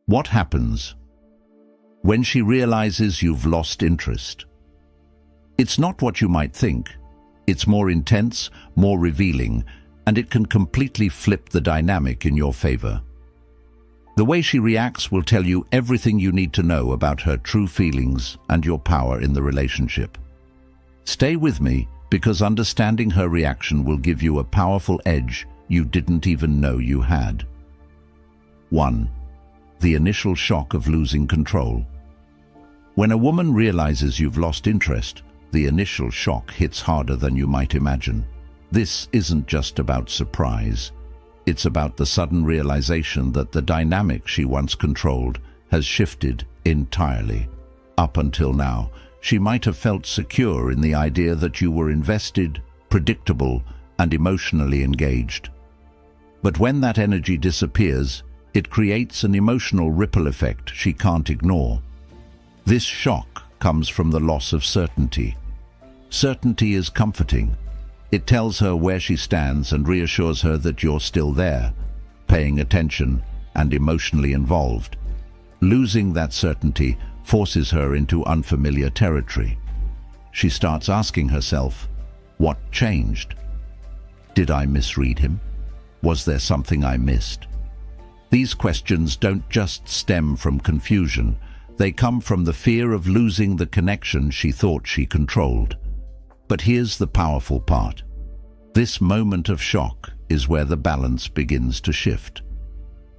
What happens when she realizes you've lost interest? It's not what you might think. It's more intense, more revealing, and it can completely flip the dynamic in your favor. The way she reacts will tell you everything you need to know about her true feelings and your power in the relationship. Stay with me, because understanding her reaction will give you a powerful edge you didn't even know you had. 1. The initial shock of losing control. When a woman realizes you've lost interest, the initial shock hits harder than you might imagine. This isn't just about surprise. It's about the sudden realization that the dynamic she once controlled has shifted entirely. Up until now, she might have felt secure in the idea that you were invested, predictable, and emotionally engaged. But when that energy disappears, it creates an emotional ripple effect she can't ignore. This shock comes from the loss of certainty. Certainty is comforting. It tells her where she stands and reassures her that you're still there, paying attention and emotionally involved. Losing that certainty forces her into unfamiliar territory. She starts asking herself, what changed? Did I misread him? Was there something I missed? These questions don't just stem from confusion. They come from the fear of losing the connection she thought she controlled. But here's the powerful part. This moment of shock is where the balance begins to shift.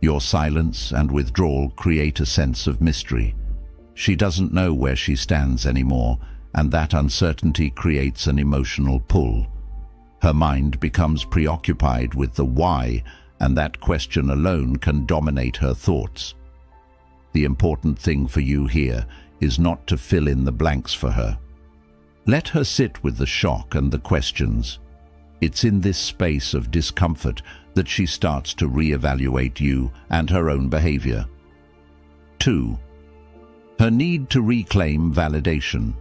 Your silence and withdrawal create a sense of mystery. She doesn't know where she stands anymore, and that uncertainty creates an emotional pull. Her mind becomes preoccupied with the why, and that question alone can dominate her thoughts. The important thing for you here is not to fill in the blanks for her. Let her sit with the shock and the questions. It's in this space of discomfort that she starts to reevaluate you and her own behavior. 2. Her need to reclaim validation.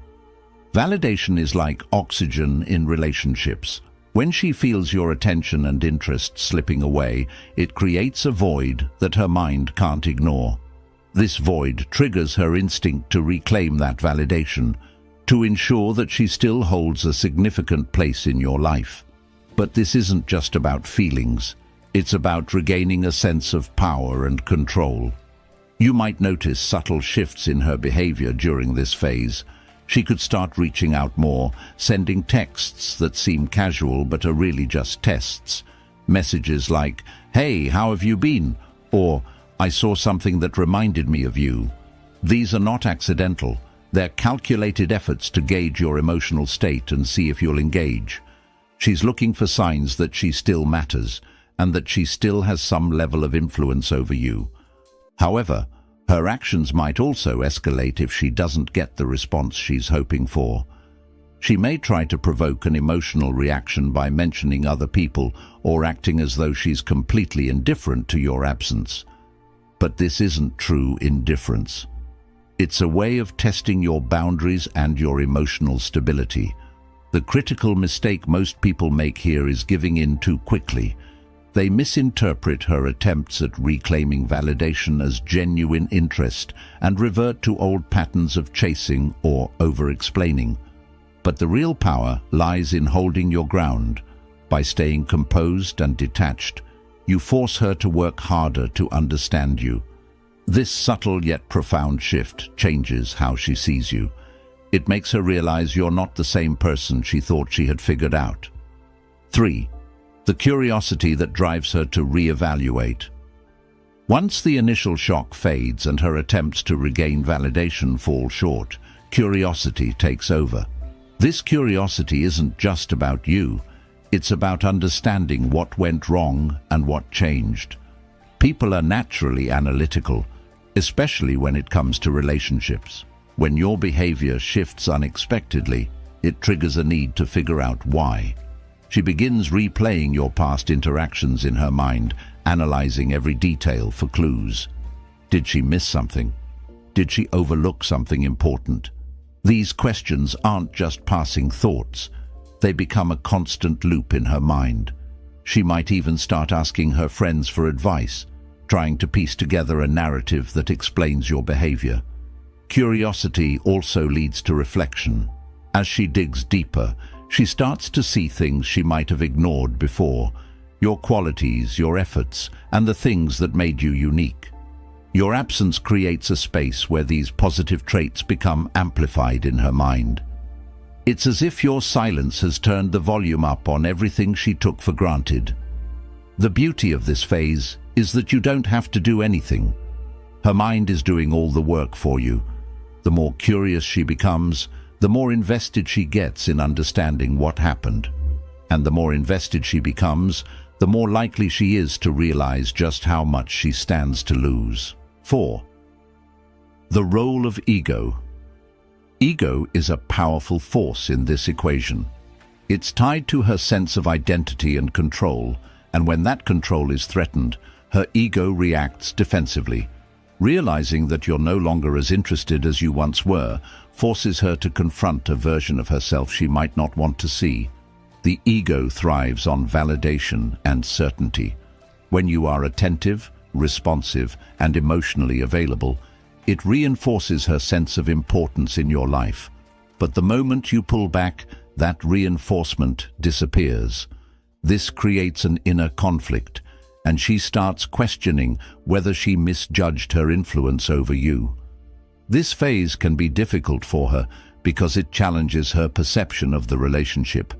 Validation is like oxygen in relationships. When she feels your attention and interest slipping away, it creates a void that her mind can't ignore. This void triggers her instinct to reclaim that validation, to ensure that she still holds a significant place in your life. But this isn't just about feelings. It's about regaining a sense of power and control. You might notice subtle shifts in her behavior during this phase. She could start reaching out more, sending texts that seem casual but are really just tests. Messages like, "Hey, how have you been?" or "I saw something that reminded me of you." These are not accidental. They're calculated efforts to gauge your emotional state and see if you'll engage. She's looking for signs that she still matters and that she still has some level of influence over you. However, her actions might also escalate if she doesn't get the response she's hoping for. She may try to provoke an emotional reaction by mentioning other people or acting as though she's completely indifferent to your absence. But this isn't true indifference. It's a way of testing your boundaries and your emotional stability. The critical mistake most people make here is giving in too quickly. They misinterpret her attempts at reclaiming validation as genuine interest and revert to old patterns of chasing or over-explaining. But the real power lies in holding your ground. By staying composed and detached, you force her to work harder to understand you. This subtle yet profound shift changes how she sees you. It makes her realize you're not the same person she thought she had figured out. 3. The curiosity that drives her to reevaluate. Once the initial shock fades and her attempts to regain validation fall short, curiosity takes over. This curiosity isn't just about you. It's about understanding what went wrong and what changed. People are naturally analytical, especially when it comes to relationships. When your behavior shifts unexpectedly, it triggers a need to figure out why. She begins replaying your past interactions in her mind, analyzing every detail for clues. Did she miss something? Did she overlook something important? These questions aren't just passing thoughts. They become a constant loop in her mind. She might even start asking her friends for advice, trying to piece together a narrative that explains your behavior. Curiosity also leads to reflection. As she digs deeper, she starts to see things she might have ignored before, your qualities, your efforts, and the things that made you unique. Your absence creates a space where these positive traits become amplified in her mind. It's as if your silence has turned the volume up on everything she took for granted. The beauty of this phase is that you don't have to do anything. Her mind is doing all the work for you. The more curious she becomes, the more invested she gets in understanding what happened. And the more invested she becomes, the more likely she is to realize just how much she stands to lose. 4. The role of ego. Ego is a powerful force in this equation. It's tied to her sense of identity and control, and when that control is threatened, her ego reacts defensively. Realizing that you're no longer as interested as you once were forces her to confront a version of herself she might not want to see. The ego thrives on validation and certainty. When you are attentive, responsive, and emotionally available, it reinforces her sense of importance in your life. But the moment you pull back, that reinforcement disappears. This creates an inner conflict, and she starts questioning whether she misjudged her influence over you. This phase can be difficult for her because it challenges her perception of the relationship.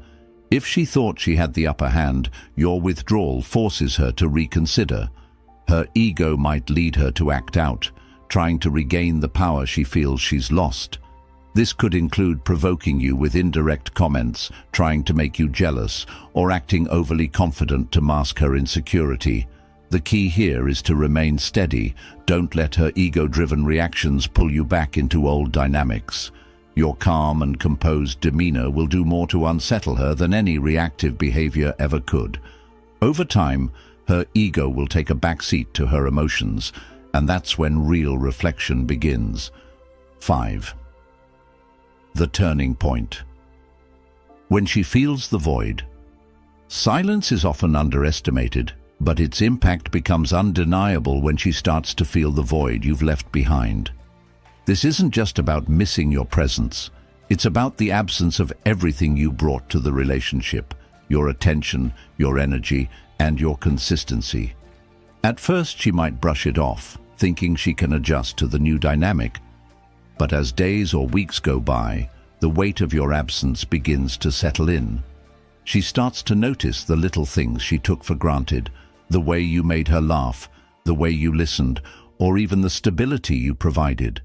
If she thought she had the upper hand, your withdrawal forces her to reconsider. Her ego might lead her to act out, trying to regain the power she feels she's lost. This could include provoking you with indirect comments, trying to make you jealous, or acting overly confident to mask her insecurity. The key here is to remain steady. Don't let her ego-driven reactions pull you back into old dynamics. Your calm and composed demeanor will do more to unsettle her than any reactive behavior ever could. Over time, her ego will take a backseat to her emotions, and that's when real reflection begins. 5. The turning point. When she feels the void. Silence is often underestimated, but its impact becomes undeniable when she starts to feel the void you've left behind. This isn't just about missing your presence. It's about the absence of everything you brought to the relationship, your attention, your energy, and your consistency. At first, she might brush it off, thinking she can adjust to the new dynamic. But as days or weeks go by, the weight of your absence begins to settle in. She starts to notice the little things she took for granted, the way you made her laugh, the way you listened, or even the stability you provided.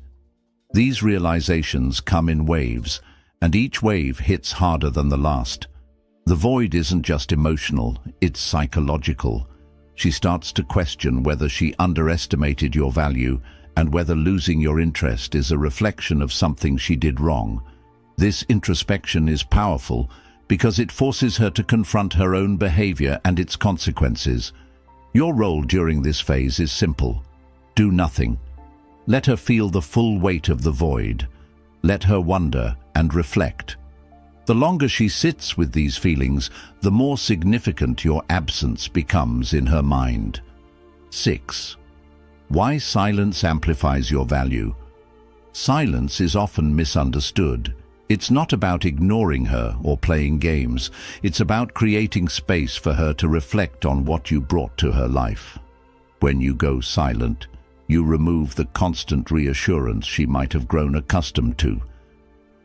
These realizations come in waves, and each wave hits harder than the last. The void isn't just emotional, it's psychological. She starts to question whether she underestimated your value and whether losing your interest is a reflection of something she did wrong. This introspection is powerful because it forces her to confront her own behavior and its consequences. Your role during this phase is simple. Do nothing. Let her feel the full weight of the void. Let her wonder and reflect. The longer she sits with these feelings, the more significant your absence becomes in her mind. 6. Why silence amplifies your value. Silence is often misunderstood. It's not about ignoring her or playing games. It's about creating space for her to reflect on what you brought to her life. When you go silent, you remove the constant reassurance she might have grown accustomed to.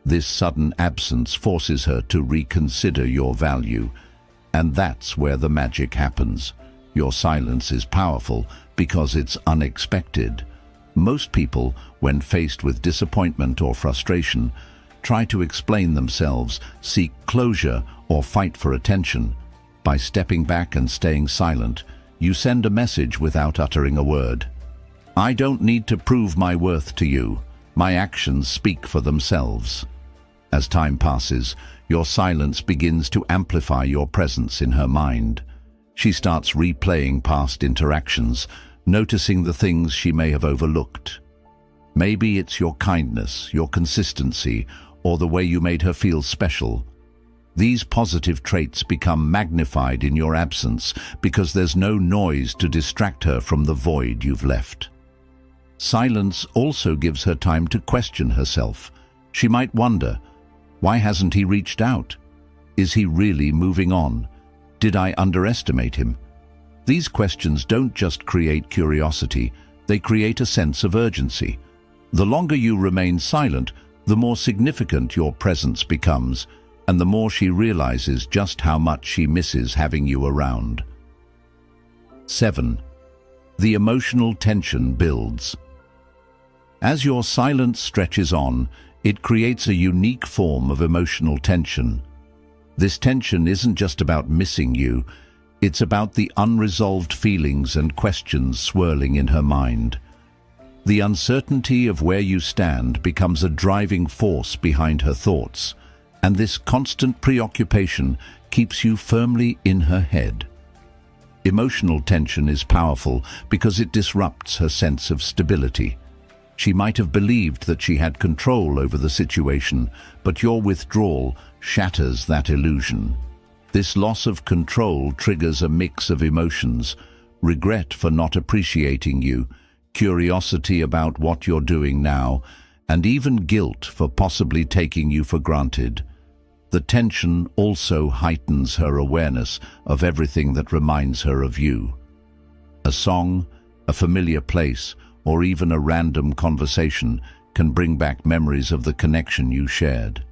This sudden absence forces her to reconsider your value, and that's where the magic happens. Your silence is powerful because it's unexpected. Most people, when faced with disappointment or frustration, try to explain themselves, seek closure, or fight for attention. By stepping back and staying silent, you send a message without uttering a word. I don't need to prove my worth to you. My actions speak for themselves. As time passes, your silence begins to amplify your presence in her mind. She starts replaying past interactions, noticing the things she may have overlooked. Maybe it's your kindness, your consistency, or the way you made her feel special. These positive traits become magnified in your absence because there's no noise to distract her from the void you've left. Silence also gives her time to question herself. She might wonder, why hasn't he reached out? Is he really moving on? Did I underestimate him? These questions don't just create curiosity, they create a sense of urgency. The longer you remain silent, the more significant your presence becomes, and the more she realizes just how much she misses having you around. 7. The emotional tension builds. As your silence stretches on, it creates a unique form of emotional tension. This tension isn't just about missing you, it's about the unresolved feelings and questions swirling in her mind. The uncertainty of where you stand becomes a driving force behind her thoughts, and this constant preoccupation keeps you firmly in her head. Emotional tension is powerful because it disrupts her sense of stability. She might have believed that she had control over the situation, but your withdrawal shatters that illusion. This loss of control triggers a mix of emotions: regret for not appreciating you, curiosity about what you're doing now, and even guilt for possibly taking you for granted. The tension also heightens her awareness of everything that reminds her of you. A song, a familiar place, or even a random conversation can bring back memories of the connection you shared.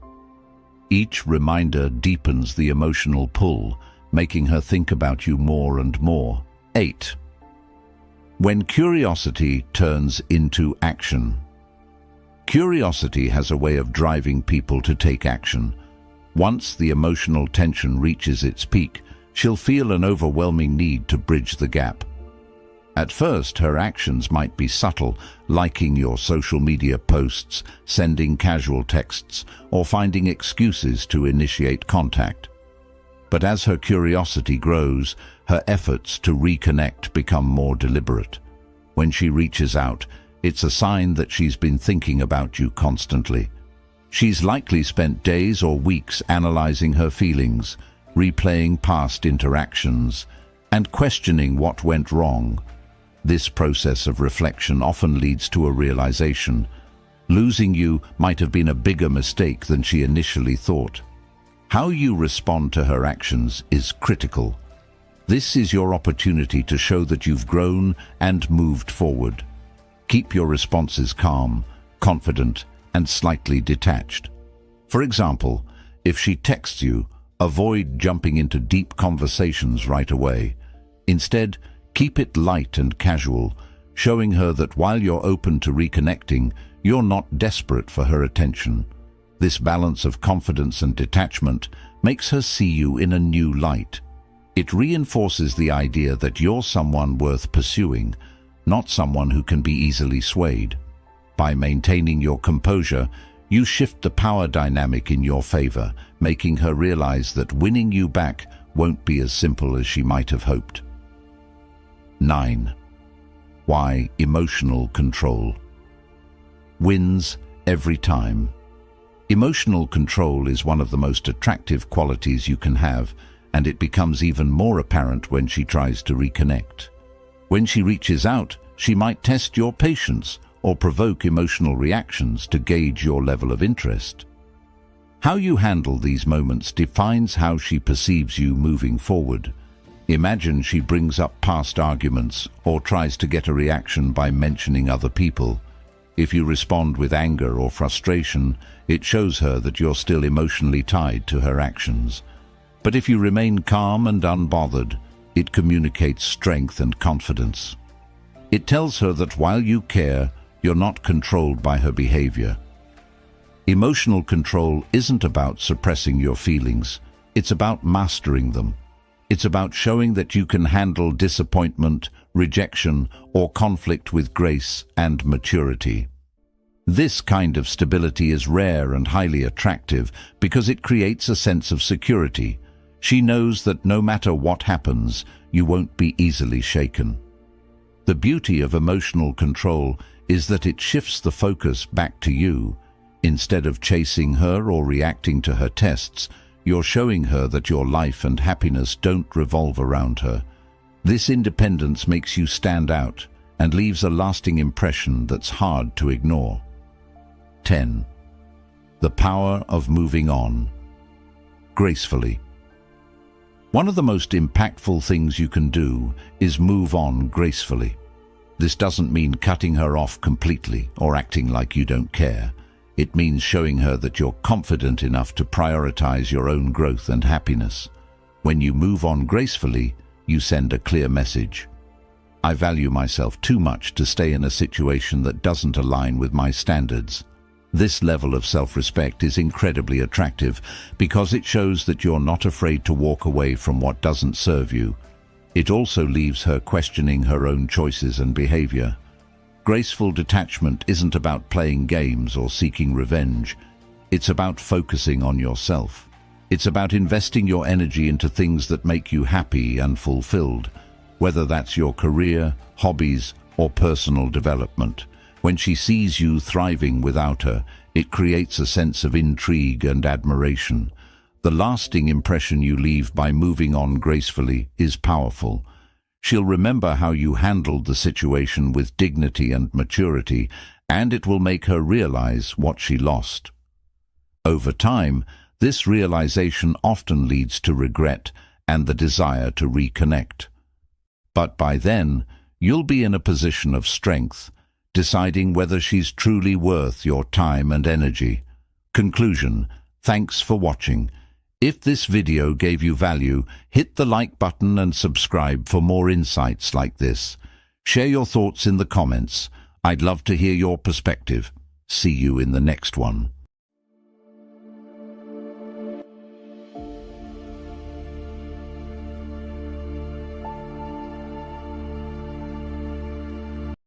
Each reminder deepens the emotional pull, making her think about you more and more. 8. When curiosity turns into action. Curiosity has a way of driving people to take action. Once the emotional tension reaches its peak, she'll feel an overwhelming need to bridge the gap. At first, her actions might be subtle, liking your social media posts, sending casual texts, or finding excuses to initiate contact. But as her curiosity grows, her efforts to reconnect become more deliberate. When she reaches out, it's a sign that she's been thinking about you constantly. She's likely spent days or weeks analyzing her feelings, replaying past interactions, and questioning what went wrong. This process of reflection often leads to a realization: losing you might have been a bigger mistake than she initially thought. How you respond to her actions is critical. This is your opportunity to show that you've grown and moved forward. Keep your responses calm, confident, and slightly detached. For example, if she texts you, avoid jumping into deep conversations right away. Instead, keep it light and casual, showing her that while you're open to reconnecting, you're not desperate for her attention. This balance of confidence and detachment makes her see you in a new light. It reinforces the idea that you're someone worth pursuing, not someone who can be easily swayed. By maintaining your composure, you shift the power dynamic in your favor, making her realize that winning you back won't be as simple as she might have hoped. 9. Why emotional control wins every time. Emotional control is one of the most attractive qualities you can have, and it becomes even more apparent when she tries to reconnect. When she reaches out, she might test your patience or provoke emotional reactions to gauge your level of interest. How you handle these moments defines how she perceives you moving forward. Imagine she brings up past arguments or tries to get a reaction by mentioning other people. If you respond with anger or frustration, it shows her that you're still emotionally tied to her actions. But if you remain calm and unbothered, it communicates strength and confidence. It tells her that while you care, you're not controlled by her behavior. Emotional control isn't about suppressing your feelings. It's about mastering them. It's about showing that you can handle disappointment, rejection, or conflict with grace and maturity. This kind of stability is rare and highly attractive because it creates a sense of security. She knows that no matter what happens, you won't be easily shaken. The beauty of emotional control is that it shifts the focus back to you. Instead of chasing her or reacting to her tests, You're showing her that your life and happiness don't revolve around her. This independence makes you stand out and leaves a lasting impression that's hard to ignore. 10. The power of moving on gracefully. One of the most impactful things you can do is move on gracefully. This doesn't mean cutting her off completely or acting like you don't care. It means showing her that you're confident enough to prioritize your own growth and happiness. When you move on gracefully, you send a clear message. I value myself too much to stay in a situation that doesn't align with my standards. This level of self-respect is incredibly attractive because it shows that you're not afraid to walk away from what doesn't serve you. It also leaves her questioning her own choices and behavior. Graceful detachment isn't about playing games or seeking revenge. It's about focusing on yourself. It's about investing your energy into things that make you happy and fulfilled, whether that's your career, hobbies, or personal development. When she sees you thriving without her, it creates a sense of intrigue and admiration. The lasting impression you leave by moving on gracefully is powerful. She'll remember how you handled the situation with dignity and maturity, and it will make her realize what she lost. Over time, this realization often leads to regret and the desire to reconnect. But by then, you'll be in a position of strength, deciding whether she's truly worth your time and energy. Conclusion: thanks for watching. If this video gave you value, hit the like button and subscribe for more insights like this. Share your thoughts in the comments. I'd love to hear your perspective. See you in the next one.